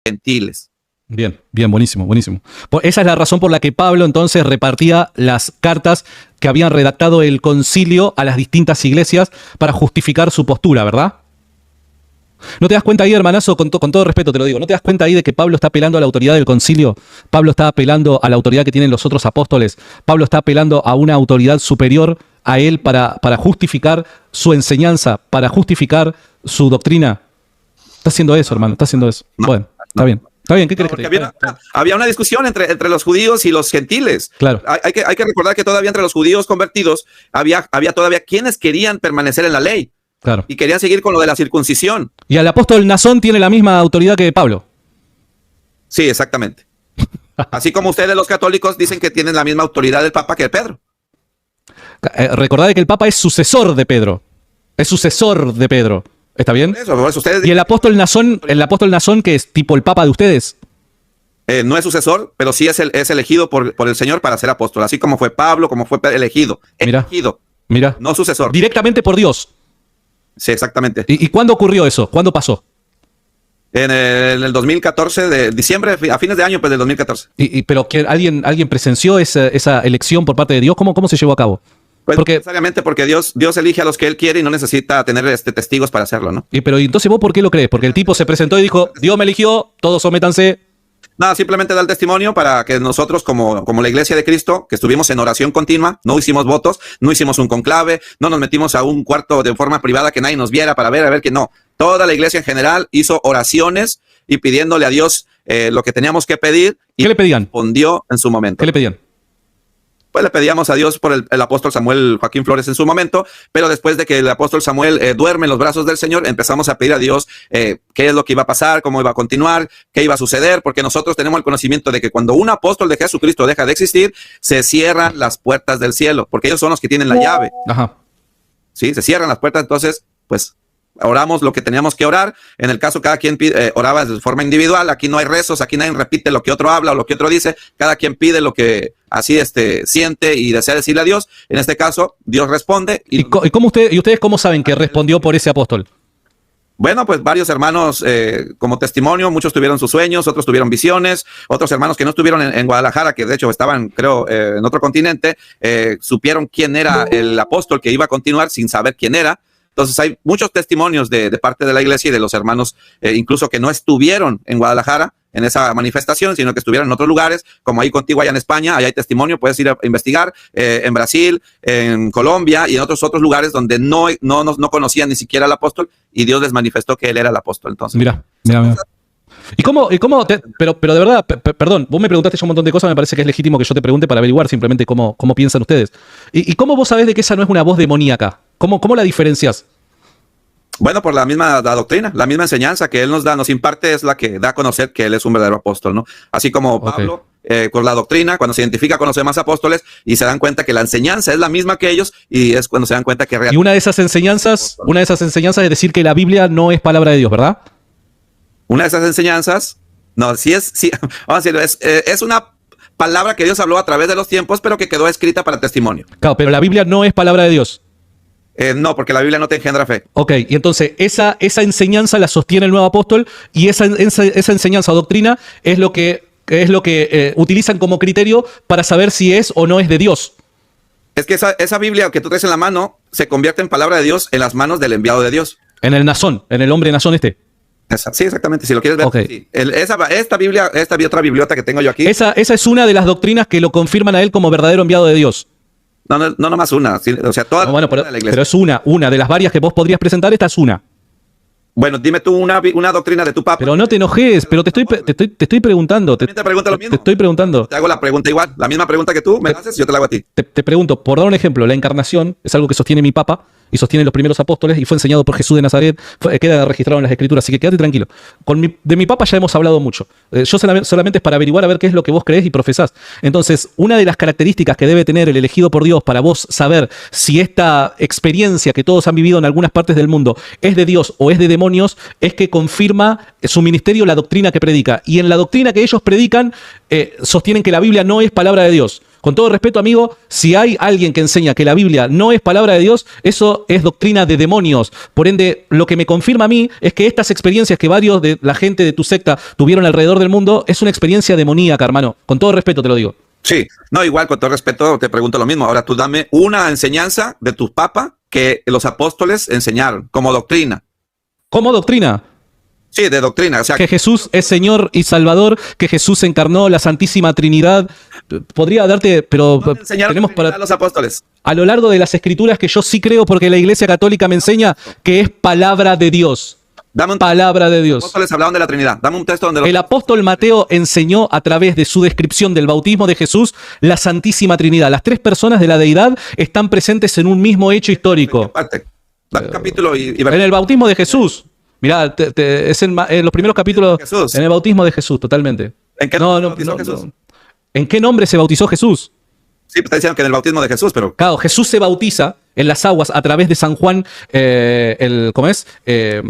gentiles. Bien, bien, buenísimo, buenísimo. Esa es la razón por la que Pablo entonces repartía las cartas que habían redactado el concilio a las distintas iglesias para justificar su postura, ¿verdad? ¿No te das cuenta ahí, hermanazo, con todo respeto te lo digo, no te das cuenta ahí de que Pablo está apelando a la autoridad del concilio? Pablo está apelando a la autoridad que tienen los otros apóstoles. Pablo está apelando a una autoridad superior a él para justificar su enseñanza, para justificar su doctrina. Está haciendo eso, hermano, está haciendo eso. No, bueno, está bien. Está bien, ¿qué crees que te diga? Había una discusión entre los judíos y los gentiles. Claro. Hay que recordar que todavía entre los judíos convertidos había todavía quienes querían permanecer en la ley. Claro. Y querían seguir con lo de la circuncisión. Y el apóstol Nazón tiene la misma autoridad que Pablo. Sí, exactamente. Así como ustedes los católicos dicen que tienen la misma autoridad del Papa que Pedro. Recordad que el Papa es sucesor de Pedro. Es sucesor de Pedro. ¿Está bien? Por eso ustedes Y el apóstol Nazón, que es tipo el Papa de ustedes. no es sucesor, pero sí es elegido por el Señor para ser apóstol. Así como fue Pablo, como fue elegido. Mira. No sucesor. Directamente por Dios. Sí, exactamente. ¿Y cuándo ocurrió eso? ¿Cuándo pasó? En el 2014, de diciembre, a fines de año, pues del 2014. Pero que alguien presenció esa elección por parte de Dios. ¿Cómo se llevó a cabo? Pues necesariamente porque Dios elige a los que Él quiere y no necesita tener testigos para hacerlo, ¿no? Pero entonces ¿vos por qué lo crees? Porque el tipo se presentó y dijo, Dios me eligió, todos sométanse. Nada, simplemente da el testimonio para que nosotros, como la Iglesia de Cristo, que estuvimos en oración continua, no hicimos votos, no hicimos un conclave, no nos metimos a un cuarto de forma privada que nadie nos viera para ver que no. Toda la Iglesia en general hizo oraciones y pidiéndole a Dios lo que teníamos que pedir. Y ¿qué le pedían? Respondió en su momento. ¿Qué le pedían? Pues le pedíamos a Dios por el apóstol Samuel Joaquín Flores en su momento, pero después de que el apóstol Samuel duerme en los brazos del Señor, empezamos a pedir a Dios qué es lo que iba a pasar, cómo iba a continuar, qué iba a suceder, porque nosotros tenemos el conocimiento de que cuando un apóstol de Jesucristo deja de existir, se cierran las puertas del cielo, porque ellos son los que tienen la llave. Ajá. Sí, se cierran las puertas, entonces, pues oramos lo que teníamos que orar. En el caso, cada quien oraba de forma individual. Aquí no hay rezos, aquí nadie repite lo que otro habla o lo que otro dice. Cada quien pide lo que así siente y desea decirle a Dios. En este caso, Dios responde. ¿Y ustedes cómo saben que respondió por ese apóstol? Bueno, pues varios hermanos como testimonio, muchos tuvieron sus sueños, otros tuvieron visiones, otros hermanos que no estuvieron en Guadalajara, que de hecho estaban, creo, en otro continente, supieron quién era el apóstol que iba a continuar sin saber quién era. Entonces hay muchos testimonios de parte de la iglesia y de los hermanos, incluso que no estuvieron en Guadalajara en esa manifestación, sino que estuvieron en otros lugares, como ahí contigo allá en España, allá hay testimonio, puedes ir a investigar, en Brasil, en Colombia y en otros lugares donde no conocían ni siquiera al apóstol y Dios les manifestó que él era el apóstol. Entonces, mira. Pero de verdad, perdón, vos me preguntaste ya un montón de cosas, me parece que es legítimo que yo te pregunte para averiguar simplemente cómo piensan ustedes. ¿Y cómo vos sabés de que esa no es una voz demoníaca? ¿Cómo la diferencias? Bueno, por la misma doctrina, la misma enseñanza que él nos imparte es la que da a conocer que él es un verdadero apóstol, ¿no? Así como Pablo, con la doctrina, cuando se identifica con los demás apóstoles y se dan cuenta que la enseñanza es la misma que ellos y es cuando se dan cuenta que realmente... Y una de esas enseñanzas es decir que la Biblia no es palabra de Dios, ¿verdad? Una de esas enseñanzas, vamos a decir, es una palabra que Dios habló a través de los tiempos, pero que quedó escrita para testimonio. Claro, pero la Biblia no es palabra de Dios. No, porque la Biblia no te engendra fe. Ok, y entonces esa enseñanza la sostiene el nuevo apóstol y esa enseñanza o doctrina es lo que utilizan como criterio para saber si es o no es de Dios. Es que esa Biblia que tú traes en la mano se convierte en palabra de Dios en las manos del enviado de Dios. En el Nazón, en el hombre Nazón Sí, exactamente, si lo quieres ver. Okay. Sí. Esta Biblia, esta otra bibliota que tengo yo aquí. Esa es una de las doctrinas que lo confirman a él como verdadero enviado de Dios. No nomás una, o sea, toda no, de la iglesia. Pero es una de las varias que vos podrías presentar, esta es una. Bueno, dime tú una doctrina de tu papa. Pero no te enojes, pero te estoy preguntando. Te pregunto lo mismo. Te estoy preguntando. Te hago la pregunta igual, la misma pregunta que tú me haces, yo te la hago a ti. Te pregunto, por dar un ejemplo, la encarnación es algo que sostiene mi papa y sostienen los primeros apóstoles y fue enseñado por Jesús de Nazaret, queda registrado en las Escrituras, así que quédate tranquilo. De mi papa ya hemos hablado mucho. Yo solamente es para averiguar a ver qué es lo que vos creés y profesás. Entonces, una de las características que debe tener el elegido por Dios para vos saber si esta experiencia que todos han vivido en algunas partes del mundo es de Dios o es de demonios, es que confirma su ministerio la doctrina que predica. Y en la doctrina que ellos predican, sostienen que la Biblia no es palabra de Dios. Con todo respeto, amigo, si hay alguien que enseña que la Biblia no es palabra de Dios, eso es doctrina de demonios. Por ende, lo que me confirma a mí es que estas experiencias que varios de la gente de tu secta tuvieron alrededor del mundo es una experiencia demoníaca, hermano. Con todo respeto te lo digo. Sí, no, igual con todo respeto te pregunto lo mismo. Ahora tú dame una enseñanza de tu papa que los apóstoles enseñaron como doctrina. ¿Cómo doctrina? Sí, de doctrina. O sea, que Jesús es Señor y Salvador, que Jesús encarnó la Santísima Trinidad. Podría darte, pero tenemos para a los apóstoles. A lo largo de las Escrituras, que yo sí creo porque la Iglesia Católica me enseña que es palabra de Dios. Palabra de Dios. Los apóstoles hablaban de la Trinidad. Dame un texto donde el apóstol Mateo enseñó a través de su descripción del bautismo de Jesús la Santísima Trinidad. Las tres personas de la deidad están presentes en un mismo hecho histórico. Dame un capítulo y en el bautismo de Jesús. Mirá, es en los primeros capítulos Jesús. En el bautismo de Jesús, totalmente. ¿En qué nombre se bautizó Jesús? ¿En qué nombre se bautizó Jesús? Sí, está diciendo que en el bautismo de Jesús, pero... Claro, Jesús se bautiza en las aguas a través de San Juan, ¿cómo es? Se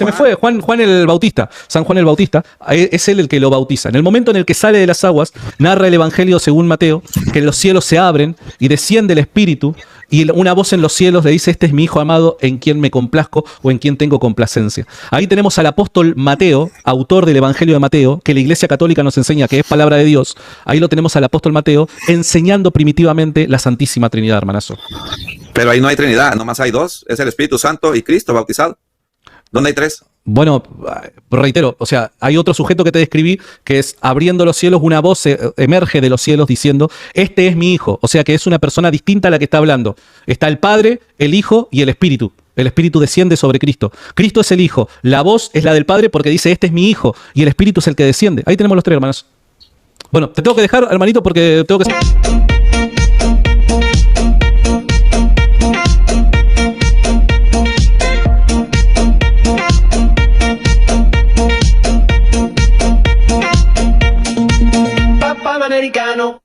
me fue, Juan el Bautista. San Juan el Bautista, es él el que lo bautiza. En el momento en el que sale de las aguas, narra el Evangelio según Mateo, que los cielos se abren y desciende el Espíritu, y una voz en los cielos le dice: este es mi Hijo amado en quien me complazco o en quien tengo complacencia. Ahí tenemos al apóstol Mateo, autor del Evangelio de Mateo, que la Iglesia Católica nos enseña que es palabra de Dios. Ahí lo tenemos al apóstol Mateo enseñando primitivamente la Santísima Trinidad, hermanazo. Pero ahí no hay Trinidad, nomás hay dos. Es el Espíritu Santo y Cristo bautizado. ¿Dónde hay tres? Bueno, reitero, o sea, hay otro sujeto que te describí, que es abriendo los cielos, una voz emerge de los cielos diciendo: este es mi Hijo. O sea que es una persona distinta a la que está hablando. Está el Padre, el Hijo y el Espíritu. El Espíritu desciende sobre Cristo. Cristo es el Hijo. La voz es la del Padre porque dice: este es mi Hijo. Y el Espíritu es el que desciende. Ahí tenemos los tres, hermanos. Bueno, te tengo que dejar, hermanito, porque tengo que... Americano.